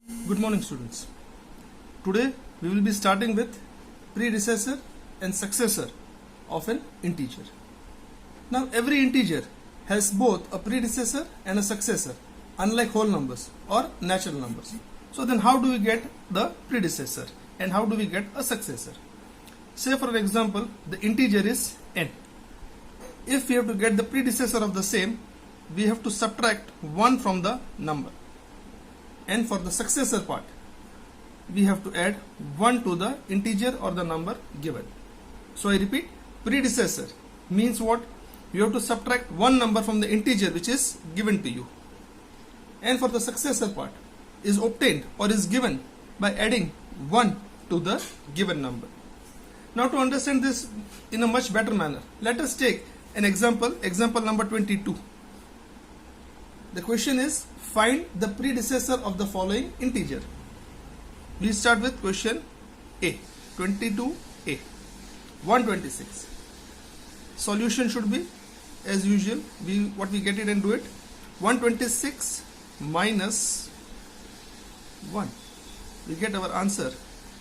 Good morning, students. Today we will be starting with predecessor and successor of an integer. Now every integer has both a predecessor and a successor, unlike whole numbers or natural numbers. So then how do we get the predecessor and how do we get a successor? Say for example the integer is n. If we have to get the predecessor of the same, we have to subtract 1 from the number. And for the successor part, we have to add 1 to the integer or the number given. So I repeat, predecessor means what? You have to subtract one number from the integer which is given to you. And for the successor part is obtained or is given by adding 1 to the given number. Now to understand this in a much better manner, let us take an example number 22. The question is, find the predecessor of the following integer. We start with question A, 22A, 126. Solution should be, as usual, what we get it and do it. 126 minus 1. We get our answer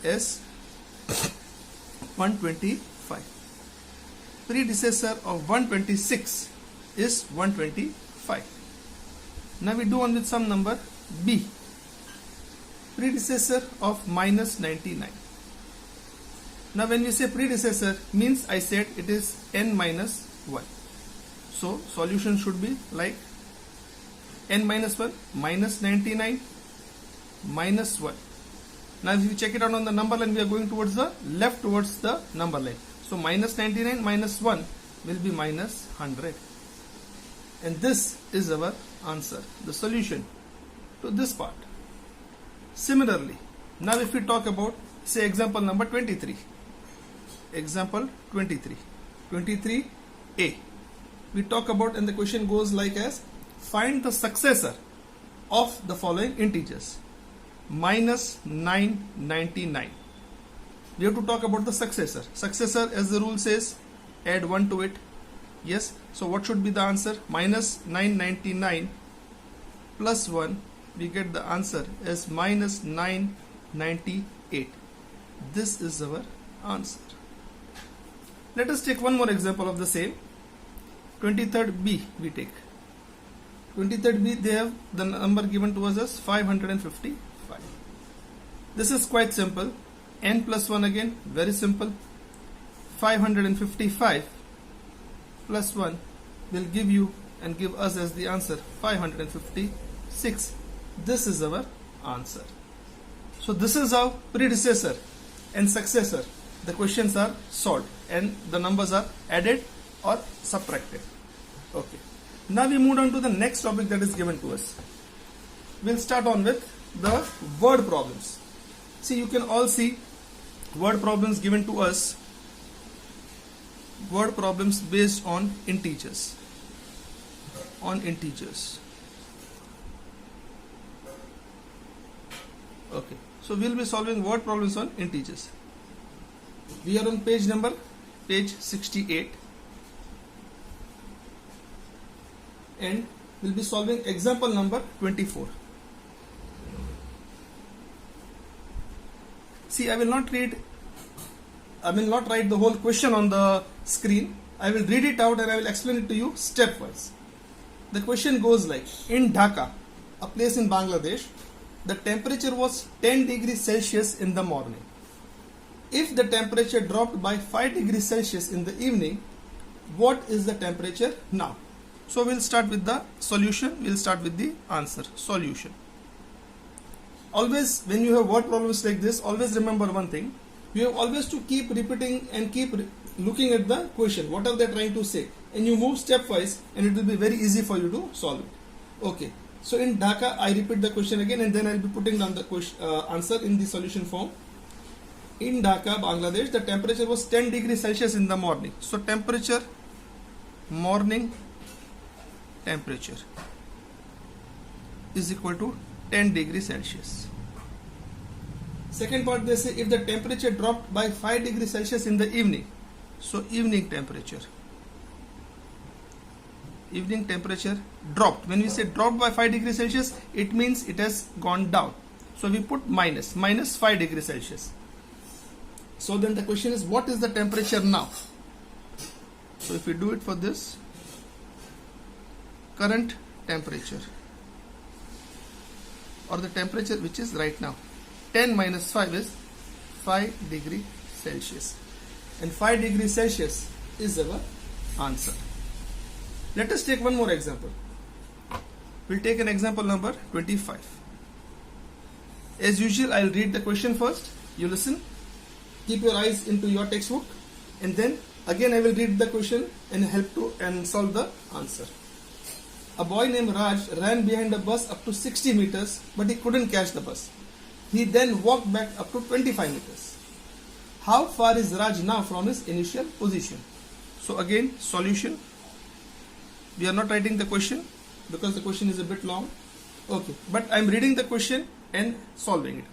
as 125. Predecessor of 126 is 125. Now we do on with some number B. Predecessor of minus 99. Now when we say predecessor, means I said it is n minus 1. So solution should be like n minus 1 minus 99 minus 1. Now if you check it out on the number line, we are going towards the left towards the number line. So minus 99 minus 1 will be minus 100. And this is our answer, the solution to this part. Similarly, now if we talk about, say, example number 23. Example 23. 23A. We talk about, and the question goes like as, find the successor of the following integers. Minus 999. We have to talk about the successor. Successor, as the rule says, add 1 to it. Yes, so what should be the answer? Minus 999 plus 1, we get the answer as minus 998. This is our answer. Let us take one more example of the same. 23rd B we take. 23rd B, they have the number given to us as 555. This is quite simple. N plus 1 again, very simple. 555 plus 1 will give you and give us as the answer 556. This is our answer. So this is how predecessor and successor, the questions are solved and the numbers are added or subtracted. Okay. Now we move on to the next topic that is given to us. We'll start on with the word problems. See, you can all see word problems given to us. Word problems based on integers. Okay, so we'll be solving word problems on integers. We are on page 68, and we'll be solving example number 24. See, I will not write the whole question on the screen. I will read it out and I will explain it to you stepwise. The question goes like, in Dhaka, a place in Bangladesh, the temperature was 10 degrees Celsius in the morning. If the temperature dropped by 5 degrees Celsius in the evening, what is the temperature now? So we'll start with the solution. We'll start with the answer, solution. Always when you have word problems like this, always remember one thing. You have always to keep repeating and keep looking at the question. What are they trying to say? And you move stepwise and it will be very easy for you to solve it. Okay. So in Dhaka, I repeat the question again and then I will be putting down the question, answer in the solution form. In Dhaka, Bangladesh, the temperature was 10 degrees Celsius in the morning. So temperature, morning temperature is equal to 10 degrees Celsius. Second part, they say if the temperature dropped by 5 degrees Celsius in the evening, so evening temperature dropped. When we say dropped by 5 degrees Celsius, it means it has gone down. So we put minus 5 degrees Celsius. So then the question is, what is the temperature now? So if we do it for this, current temperature, or the temperature which is right now, 10 minus 5 is 5 degree Celsius, and 5 degrees Celsius is our answer. Let us take one more example. We'll take an example number 25. As usual, I'll read the question first. You listen, keep your eyes into your textbook, and then again I will read the question and help to and solve the answer. A boy named Raj ran behind a bus up to 60 meters, but he couldn't catch the bus. He then walked back up to 25 meters. How far is Raj now from his initial position? So again, solution. We are not writing the question because the question is a bit long. Okay, but I am reading the question and solving it.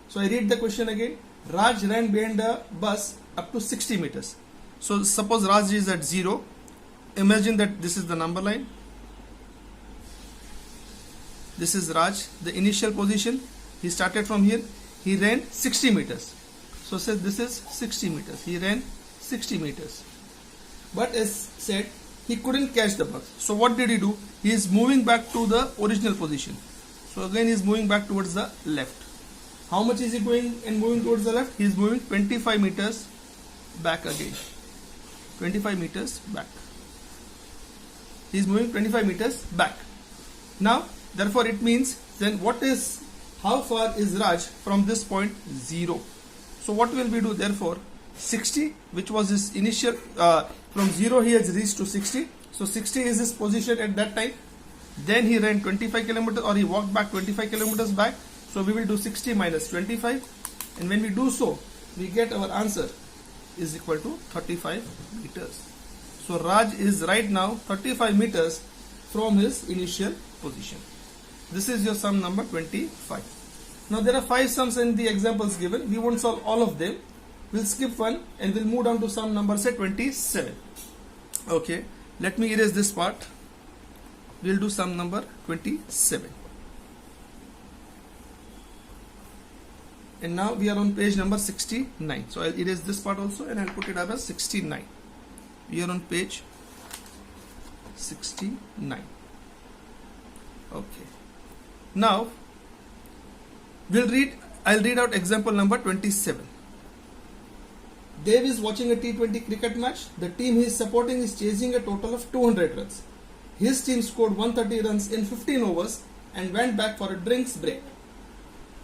So I read the question again. Raj ran behind a bus up to 60 meters. So suppose Raj is at 0. Imagine that this is the number line. This is Raj, the initial position. He started from here. He ran 60 meters. So says this is 60 meters. He ran 60 meters. But as said, he couldn't catch the bus. So what did he do? He is moving back to the original position. So again he is moving back towards the left. How much is he going and moving towards the left? He is moving 25 meters back again. 25 meters back. He is moving 25 meters back. Now, therefore it means then how far is Raj from this point 0? So what will we do? Therefore 60, which was his initial, from 0 he has reached to 60. So 60 is his position at that time. Then he ran 25 kilometers, or he walked back 25 kilometers back. So we will do 60 minus 25, and when we do so, we get our answer is equal to 35 meters. So Raj is right now 35 meters from his initial position. This is your sum number 25. Now there are 5 sums in the examples given. We won't solve all of them. We'll skip one and we'll move down to sum number say 27. Okay, let me erase this part. We'll do sum number 27. And now we are on page number 69. So I'll erase this part also and I'll put it up as 69. We are on page 69. Okay. Now I'll read out example number 27. Dave is watching a T20 cricket match. The team he is supporting is chasing a total of 200 runs. His team scored 130 runs in 15 overs and went back for a drinks break.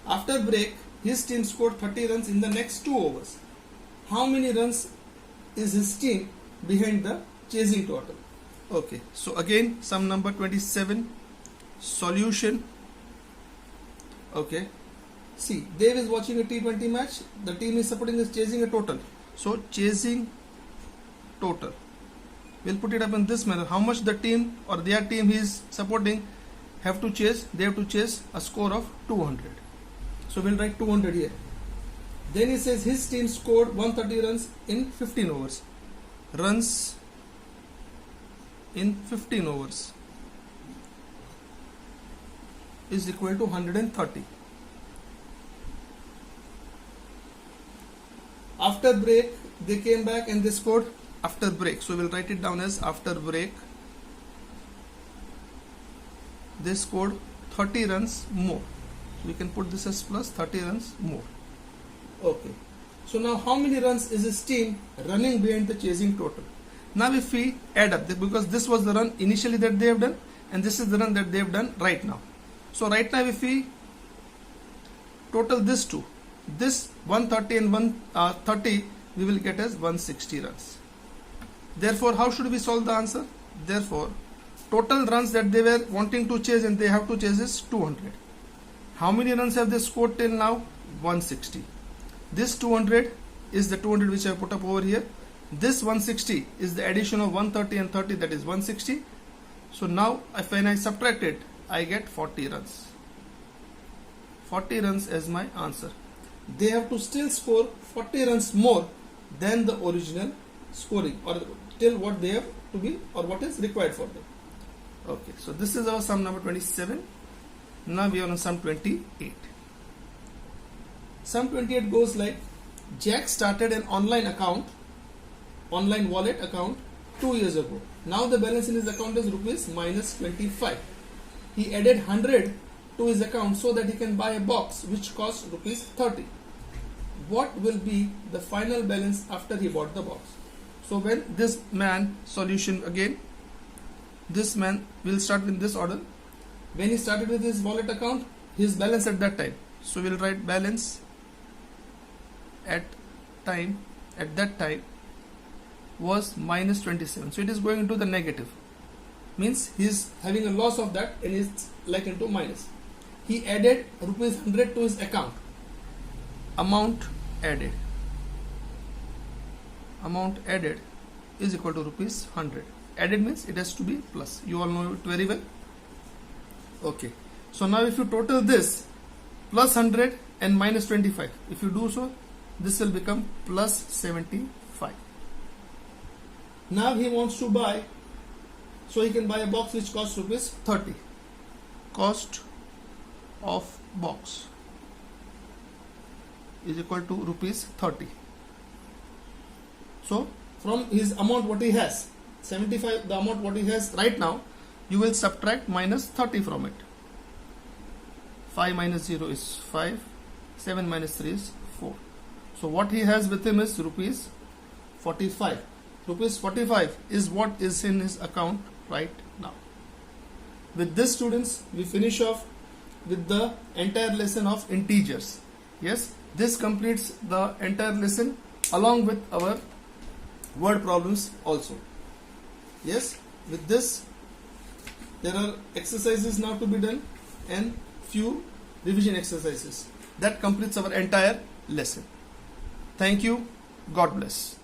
After break, his team scored 30 runs in the next 2 overs. How many runs is his team behind the chasing total? Okay, so again sum number 27, solution. Okay, see, Dave is watching a T20 match. The team is supporting is chasing a total. So chasing total, we'll put it up in this manner. How much the team or their team he is supporting have to chase? They have to chase a score of 200. So we'll write 200 here. Then he says his team scored 130 runs in 15 overs. Runs in 15 overs is equal to 130. After break, they came back and they scored after break. So we'll write it down as after break. They scored 30 runs more. We can put this as plus 30 runs more. Okay. So now how many runs is his team running behind the chasing total? Now if we add up, because this was the run initially that they have done and this is the run that they have done right now. So right now if we total this two, this 130 and 130 we will get as 160 runs. Therefore how should we solve the answer? Therefore total runs that they were wanting to chase and they have to chase is 200. How many runs have they scored till now? 160. This 200 is the 200 which I put up over here. This 160 is the addition of 130 and 30, that is 160. So now when I subtract it, I get 40 runs. 40 runs as my answer. They have to still score 40 runs more than the original scoring, or till what they have to be or what is required for them. Okay, so this is our sum number 27. Now we are on sum 28. Sum 28 goes like, Jack started an online wallet account 2 years ago. Now the balance in his account is rupees minus 25. He added 100 to his account so that he can buy a box which costs rupees 30. What will be the final balance after he bought the box? So when this man, solution again, this man will start in this order. When he started with his wallet account, his balance at that time. So we'll write balance at that time was minus 27. So it is going into the negative. Means he is having a loss of that and is like into minus. He added rupees 100 to his account. Amount added is equal to rupees 100. Added means it has to be plus. You all know it very well. Okay. So now if you total this, plus 100 and minus 25, if you do so, this will become plus 75. Now he wants to buy, so he can buy a box which costs rupees 30. Cost of box is equal to rupees 30. So from his amount what he has, 75, the amount what he has right now, you will subtract minus 30 from it. 5 minus 0 is 5, 7 minus 3 is 4. So what he has with him is rupees 45. Rupees 45 is what is in his account right now. With this, students, we finish off with the entire lesson of integers. Yes, this completes the entire lesson along with our word problems also. Yes, with this there are exercises now to be done and few revision exercises. That completes our entire lesson. Thank you. God bless.